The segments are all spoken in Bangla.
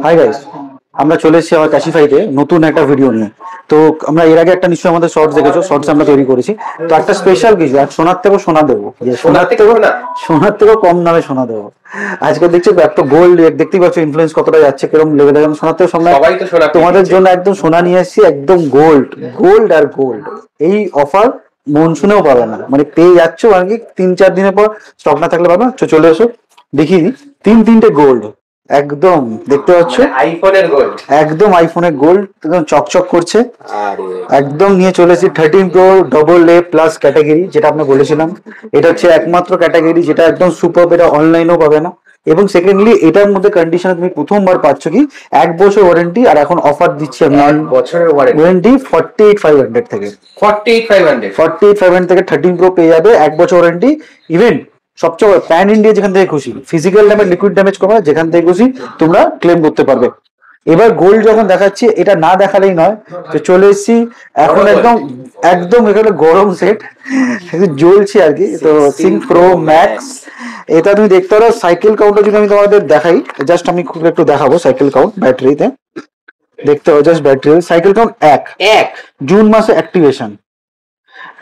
হাই গাইস, আমরা চলে এসেছি আমার ক্যাশিফাইতে নতুন একটা ভিডিও নিয়ে। তো আমরা এর আগে একটা নিশ্চয়ই আমাদের শর্টস দেখেছো, শর্টস আমরা তৈরি করেছি। তো একটা স্পেশাল কিছু, আর সোনার থেকেও সোনা দেবো, যে সোনার থেকেও কম দামে সোনা দেবো। আজকে দেখছি এত গোল্ড, দেখতেই পাচ্ছ ইনফ্লুয়েন্স কতটা যাচ্ছে, কিরকম লেভেলে। সোনার থেকে সোনা, তোমাদের জন্য একদম সোনা নিয়ে এসেছি, একদম গোল্ড গোল্ড আর গোল্ড। এই অফার মনসুনেও পাবে না, মানে পেয়ে যাচ্ছ আর কি 3-4 দিনের পর, স্টক না থাকলে পাবে না। চলে এসো, দেখিয়ে দিই। তিনটে গোল্ড, একদম দেখতে পাচ্ছ আইফোনের গোল্ড, একদম আইফোনের গোল্ড, একদম চকচক করছে। একদম নিয়ে চলেছি 13 pro double A plus category, যেটা আপনি বলেছিলাম। এটা হচ্ছে একমাত্র ক্যাটাগরি যেটা একদম সুপার, এটা অনলাইনেও পাবে না। এবং সেকেন্ডলি এটার মধ্যে কন্ডিশনে তুমি প্রথমবার পাচ্ছ কি 1 বছর ওয়ারেন্টি, আর এখন অফার দিচ্ছি আমি বছরের ওয়ারেন্টি 48,500 থেকে 48,500 থেকে 13 প্রো পেয়ে যাবে 1 বছর ওয়ারেন্টি। ইভেন সবচেয়ে বড়, প্যান ইন্ডিয়া যেখান থেকে খুশি, ফিজিক্যাল ড্যামেজ লিকুইড ড্যামেজ কমা, যেখান থেকে খুশি তোমরা ক্লেম করতে পারবে। এবার গোল্ড যখন দেখাচ্ছি, এটা না দেখালেই নয়। তো চলে এসেছি এখন একদম একদম এখানে গরম সেট জ্বলছে আর কি। তো সিঙ্ক প্রো ম্যাক্স, এটা তুমি দেখতে পারো। সাইকেল কাউন্টটা যদি আমি তোমাদের দেখাই, জাস্ট আমি খুব একটু দেখাবো সাইকেল কাউন্ট ব্যাটারিতে। দেখতে পাবো just battery cycle count 1 June মাসে অ্যাক্টিভেশন।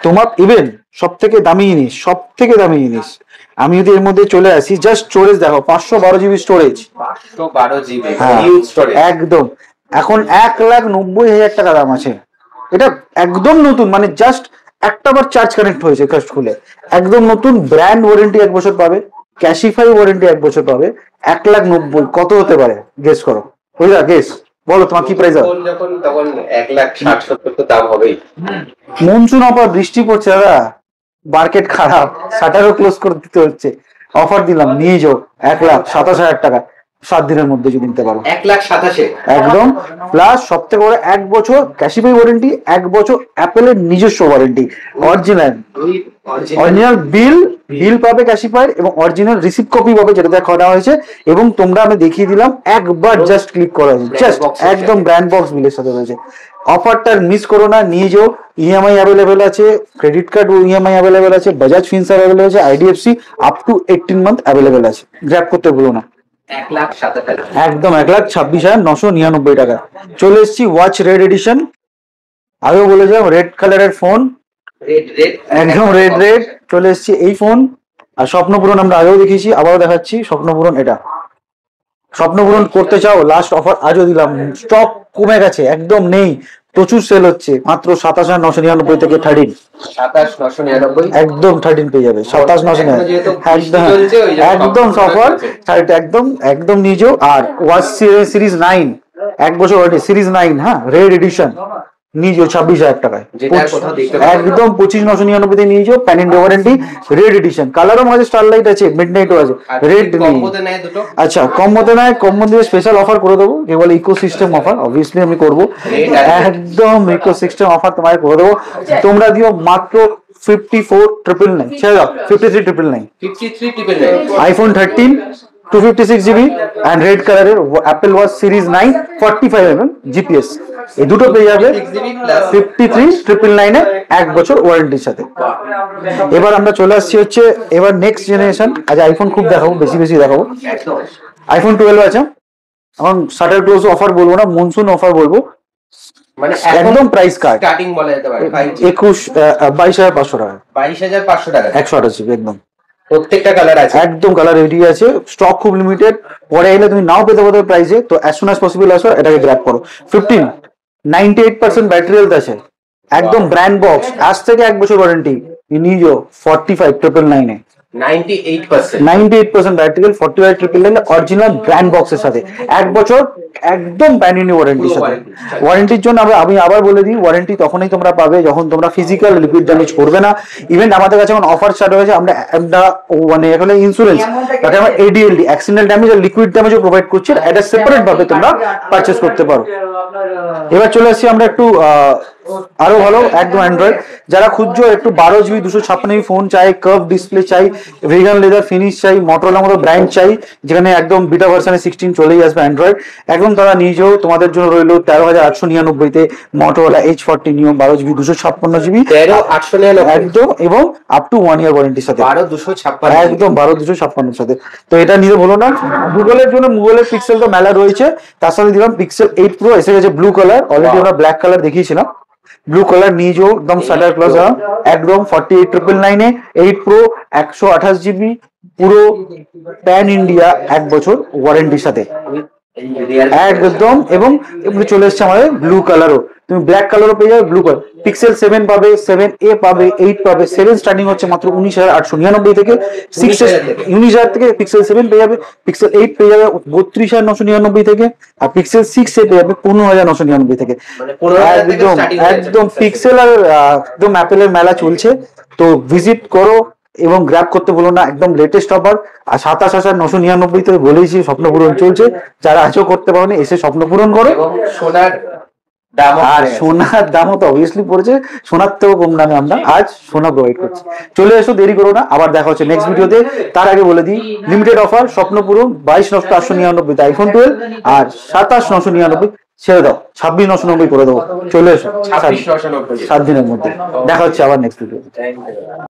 তোমার ইভেন সব থেকে দামি জিনিস আমি যদি এর মধ্যে চলে আসি, জাস্ট স্টোরেজ দেখো, 512 জিবি স্টোরেজ, একদম। এখন 1,90,000 টাকা দাম আছে। এটা একদম নতুন, মানে জাস্ট একটা বার চার্জ কানেক্ট হয়েছে, জাস্ট খুলে একদম নতুন। ব্র্যান্ড ওয়ারেন্টি 1 বছর পাবে, ক্যাশিফাই ওয়ারেন্টি 1 বছর পাবে। 1,90,000 কত হতে পারে গেস করো, বুঝলা? গেস বলো তোমার কি প্রাইস হবে? তখন 1,60,70 তো দাম হবেই। মনসুন অফার, বৃষ্টি পড়ছে দাদা, মার্কেট খারাপ, শাটারও ক্লোজ করে দিতে হচ্ছে। অফার দিলাম, নিয়ে যাও 1,27,000 টাকা 7 দিনের মধ্যে যদি নিতে পারো। 1,27,000 একদম। প্লাস সব থেকে বড় 1 বছর ক্যাশিফাই ওয়ারেন্টি, 1 বছর অ্যাপেলের নিজস্ব ওয়ারেন্টি, অরিজিনাল বিল পাবে ক্যাশিফাই, এবং অরিজিনাল রিসিপ্ট কপি পাবে, যেটা দেখা হয়েছে। এবং তোমরা আমি দেখিয়ে দিলাম, একবার জাস্ট ক্লিক করা হয়েছে, জাস্ট একদম ব্র্যান্ড বক্স বিলের সাথে রয়েছে। অফারটা মিস করো না, নিয়ে যাও। ইএমআই অ্যাভেলেবেল আছে, ক্রেডিট কার্ড ইএমআই অ্যাভেলেবেল আছে, বাজাজ ফিনসার অ্যাভেলেবেল আছে, IDFC up to 18 month available আছে। গ্র্যাব করতে ভুলো না। 1,27,000 একদম 1,26,999 টাকা। চলে এসেছি ওয়াচ রেড এডিশন। আগেও বলে যাও, রেড কালারের ফোন, একদম রেড চলে এসেছি এই ফোন। আর স্বপ্নপূরণ আমরা আগেও দেখিয়েছি, আবারও দেখাচ্ছি স্বপ্নপূরণ। এটা স্বপ্নপূরণ করতে চাও, লাস্ট অফার আজও দিলাম, স্টক কমে গেছে, একদম নেই, প্রচুর সেল হচ্ছে। মাত্র 27,999 থেকে 13, 27,999 একদম 13 পেয়ে যাবে। 27,999 একদম অফার, একদম নিয়ে যাও। আর ওয়াচ সিরিজ 9 1 বছর ওয়ারেন্টি, সিরিজ 9, হ্যাঁ, রেড এডিশন নিয়ে যাও 26,000 টাকায়, একদম 25,999 নিয়ে যাও। Pan India warranty, red edition. কালারও মাঝে স্টারলাইট আছে, মিডনাইটও আছে, রেড। আচ্ছা, কম্বোতে নেয়, কম্বো দিয়ে স্পেশাল অফার করে দেবো, যে বলে ইকোসিস্টেম অফার, অবভিয়াসলি আমি করবো। একদম ইকোসিস্টেম অফার তোমায় করে দেবো। তোমরা দিও মাত্র 54,999, ছেড়ে দাও 53,999। আইফোন 13 256 GB and red কালারের Apple watch series 9 45mm GPS, এই দুটো পেয়ে যাবে 53,999 1 বছর ওয়ারেন্টির সাথে। এবার আমরা চলে আসছি হচ্ছে এবার নেক্সট জেনারেশন। আজ আইফোন খুব দেখাবো, বেশি দেখাবো। আইফোন 12 আছে, এখন শাটার ক্লোজ অফার বলবো না, মনসুন অফার বলবো। মানে একদম প্রাইস কার্ড স্টার্টিং বলা যেতে পারে 22,500 টাকা, 22,500 টাকা, 128 GB একদম। প্রত্যেকটা কালার আছে, একদম কালার রেডি আছে, স্টক খুব লিমিটেড, পরে এলে তুমি নাও পেতে পারো প্রাইসে। তো অ্যাজ সুন অ্যাজ পসিবল আসো, এটাকে গ্র্যাব করো। 98% ব্যাটারি হেলথ আছে, একদম ব্র্যান্ড বক্স, আজ থেকে 1 বছর ওয়ারেন্টি। নিয়ে যাও 45,999 98% ব্যাটারি হেলথ, 45,999 অরিজিনাল ব্র্যান্ড বক্সের সাথে 1 বছর একদম প্যান ইন্ডিয়া ওয়ারেন্টির সাথে। ওয়ারেন্টির জন্য আমি আবার বলে দিই, ওয়ারেন্টি তখনই তোমরা পাবে যখন তোমরা ফিজিক্যাল লিকুইড ড্যামেজ করবে না। ইভেন আমাদের কাছে এখন অফার স্টার্ট হয়েছে, আমরা মানে এখানে ইন্স্যুরেন্স, তাকে আমরা এডিএলডি অ্যাক্সিডেন্টাল ড্যামেজ আর লিকুইড ড্যামেজও প্রোভাইড করছি, এটা সেপারেট ভাবে তোমরা পারচেস করতে পারো। এবার চলে আসছি আমরা একটু আরো ভালো একদম অ্যান্ড্রয়েড। যারা খুঁজছো একটু 12 GB 256 ফোন চাই, কার্ভ ডিসপ্লে চাই, ভেগান লেদার ফিনিশ চাই, মটোরোলা মতো ব্র্যান্ড চাই, যেখানে একদম বিটা ভার্সনে 16 চলেই আসবে অ্যান্ড্রয়েড, একদম তারা নিজেও তোমাদের জন্য রইলো 13,899-তে মটোরোলা H40 নিও 12 GB 256 GB 13,899 একদম, এবং আপ টু 1 ইয়ার ওয়ারেন্টির সাথে, 12,256 একদম 12,256 সাথে। তো এটা নিয়ে বলো না। গুগলের জন্য গুগলের পিক্সেল তো মেলা রয়েছে, তার সাথে দিলাম পিক্সেল 8 প্রো এসে গেছে ব্লু কালার, অলরেডি আমরা ব্ল্যাক কালার দেখিয়েছিলাম, ব্লু কালার নিয়ে যাও একদম শাটার ক্লাস একদম 48,999-এ 8 প্রো 128 GB পুরো প্যান ইন্ডিয়া 1 বছর ওয়ারেন্টির সাথে একদম। এবং এগুলো চলে এসছে আমাদের ব্লু কালারও, তুমি ব্ল্যাক কালারও পেয়ে যাবে, ব্লু কালার পিক্সেল 7 পাবে, 7A পাবে, 8 পাবে। 7 স্টার্টিং হচ্ছে মাত্র 19,899 থেকে, 19,000 থেকে পিক্সেল 7 পেয়ে যাবে, পিক্সেল 8 পেয়ে যাবে 32,999 থেকে, আর পিক্সেল 6 পেয়ে যাবে 15,999 থেকে। একদম একদম পিক্সেল আর একদম অ্যাপেলের মেলা চলছে, তো ভিজিট করো এবং গ্র্যাব করতে বলো না, একদম লেটেস্ট অফার। আর 27,999 থেকে বলেইছি স্বপ্ন পূরণ চলছে, যারা আজও করতে পারো এসে স্বপ্ন পূরণ করো। এবং সোনার দাম, আর সোনার দামও তো অবভিয়াসলি পড়েছে, সোনার থেকেও কম দামে আমরা আজ সোনা প্রোভাইড করছি। চলে এসো, দেরি করো না, আবার দেখা হচ্ছে নেক্সট ভিডিওতে। তার আগে বলে দিই, লিমিটেড অফার স্বপ্ন পূরণ 22,899 আইফোন 12, আর 27,999 ছেড়ে দাও, 26,990 করে দেবো। চলে এসো 26,990 7 দিনের মধ্যে। দেখা হচ্ছে আবার নেক্সট ভিডিও।